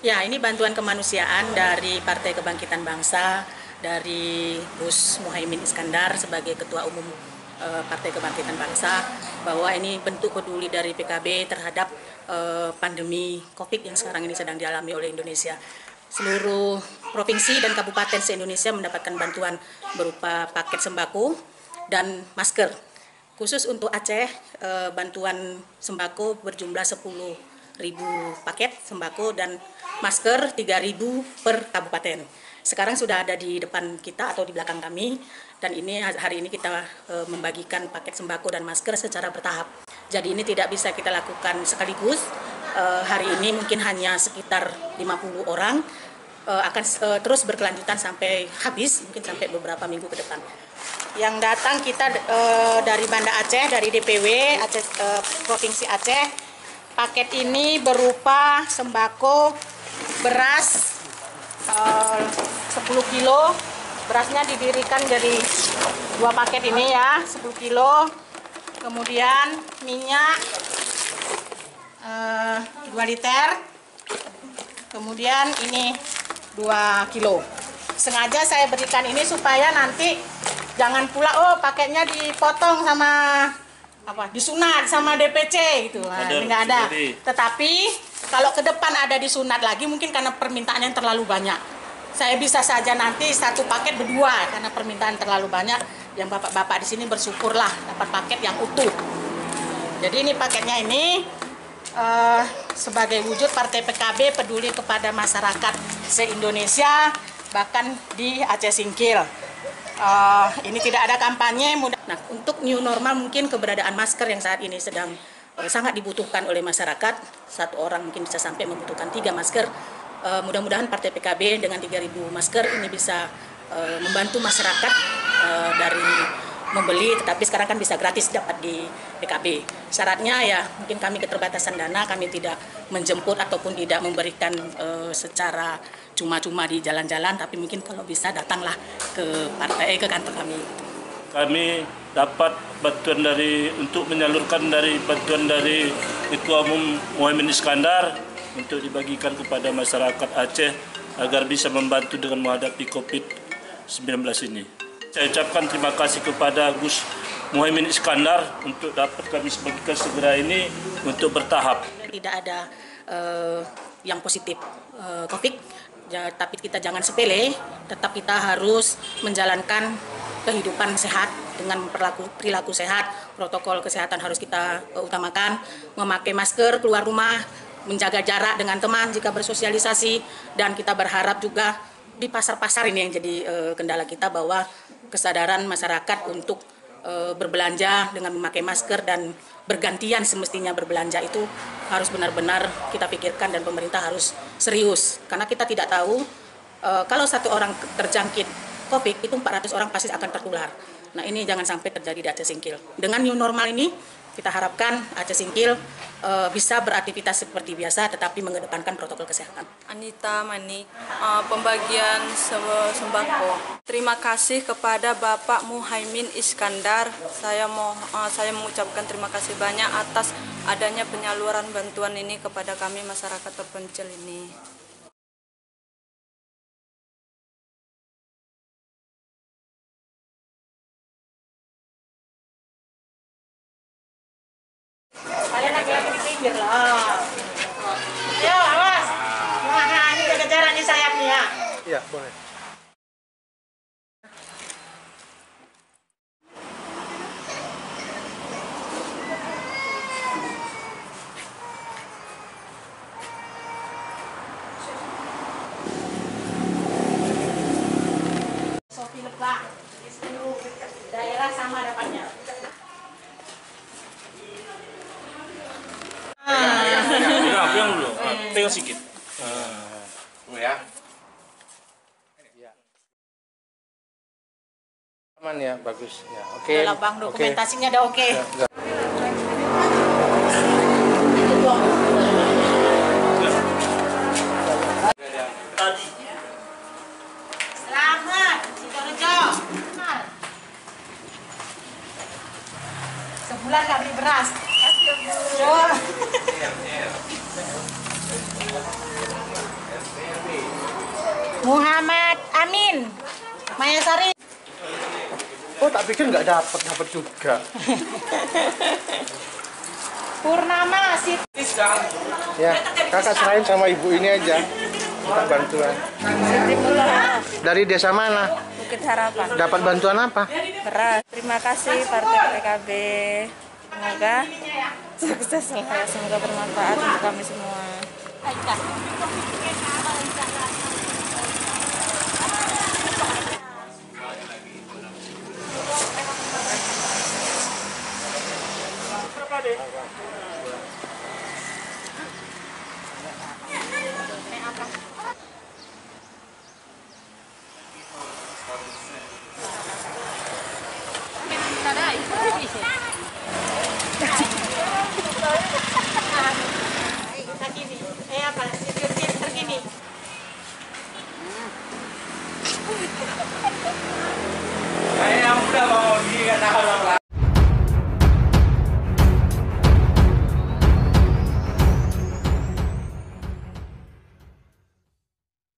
Ya, ini bantuan kemanusiaan dari Partai Kebangkitan Bangsa, dari Gus Muhaimin Iskandar sebagai Ketua Umum Partai Kebangkitan Bangsa, bahwa ini bentuk peduli dari PKB terhadap pandemi COVID yang sekarang ini sedang dialami oleh Indonesia. Seluruh provinsi dan kabupaten se-Indonesia mendapatkan bantuan berupa paket sembako dan masker. Khusus untuk Aceh, bantuan sembako berjumlah 10.000 paket sembako dan masker 3.000 per kabupaten. Sekarang sudah ada di depan kita atau di belakang kami, dan ini hari ini kita membagikan paket sembako dan masker secara bertahap. Jadi ini tidak bisa kita lakukan sekaligus. Hari ini mungkin hanya sekitar 50 orang, akan terus berkelanjutan sampai habis, mungkin sampai beberapa minggu ke depan. Yang datang kita dari Banda Aceh, dari DPW Aceh, Provinsi Aceh. Paket ini berupa sembako beras 10 kilo. Berasnya didirikan dari 2 paket ini ya, 10 kilo. Kemudian minyak 2 liter. Kemudian ini 2 kilo. Sengaja saya berikan ini supaya nanti jangan pula paketnya dipotong sama disunat sama DPC gitu. Nah, nggak ada. Tetapi kalau ke depan ada disunat lagi mungkin karena permintaan yang terlalu banyak. Saya bisa saja nanti satu paket berdua karena permintaan terlalu banyak. Yang bapak-bapak di sini bersyukurlah dapat paket yang utuh. Jadi ini paketnya ini sebagai wujud Partai PKB peduli kepada masyarakat se-Indonesia, bahkan di Aceh Singkil. Ini tidak ada kampanye. Nah, untuk new normal mungkin keberadaan masker yang saat ini sedang sangat dibutuhkan oleh masyarakat. Satu orang mungkin bisa sampai membutuhkan 3 masker. Mudah-mudahan Partai PKB dengan 3.000 masker ini bisa membantu masyarakat dari membeli, tetapi sekarang kan bisa gratis dapat di PKB. Syaratnya ya mungkin kami keterbatasan dana, kami tidak menjemput ataupun tidak memberikan secara cuma-cuma di jalan-jalan, tapi mungkin kalau bisa datanglah ke partai, ke kantor kami. Kami dapat bantuan untuk menyalurkan bantuan dari Ketua Umum Muhaimin Iskandar untuk dibagikan kepada masyarakat Aceh agar bisa membantu dengan menghadapi COVID-19 ini. Saya ucapkan terima kasih kepada Gus Muhaimin Iskandar untuk dapat kami sebagikan segera ini untuk bertahap. Tidak ada yang positif COVID, tapi kita jangan sepele, tetap kita harus menjalankan kehidupan sehat dengan perilaku sehat, protokol kesehatan harus kita utamakan, memakai masker, keluar rumah, menjaga jarak dengan teman jika bersosialisasi, dan kita berharap juga di pasar-pasar ini yang jadi kendala kita, bahwa kesadaran masyarakat untuk berbelanja dengan memakai masker dan bergantian semestinya berbelanja itu harus benar-benar kita pikirkan, dan pemerintah harus serius, karena kita tidak tahu kalau satu orang terjangkit COVID itu 400 orang pasti akan tertular. Nah, ini jangan sampai terjadi di Aceh Singkil. Dengan new normal ini kita harapkan Aceh Singkil bisa beraktivitas seperti biasa tetapi mengedepankan protokol kesehatan. Anita Manik, pembagian sembako. Terima kasih kepada Bapak Muhaimin Iskandar. Saya mengucapkan terima kasih banyak atas adanya penyaluran bantuan ini kepada kami masyarakat terpencil ini. Kalian lagi-lagi di pinggir lah. Yo, awas. Nah, ini jaga jarak nih sayapnya. Iya, boleh. Sofi Lebak, di seluruh daerah sama dapatnya. Pegang dulu, pegang sedikit. Ya. Aman ya, bagus. Ya, oke. Udah Bang, dokumentasinya udah oke. Ya. Selamat, Sidorejo. Sebulan nggak beli beras. tak pikir nggak dapat juga. Purnama sih. Ya, kakak serahin sama ibu ini aja. Minta bantuan. Dari desa mana? Bukit Harapan. Dapat bantuan apa? Beras. Terima kasih Partai PKB. Semoga sukses lah ya. Semoga bermanfaat untuk kami semua. Saya udah mau gini nggak tahu.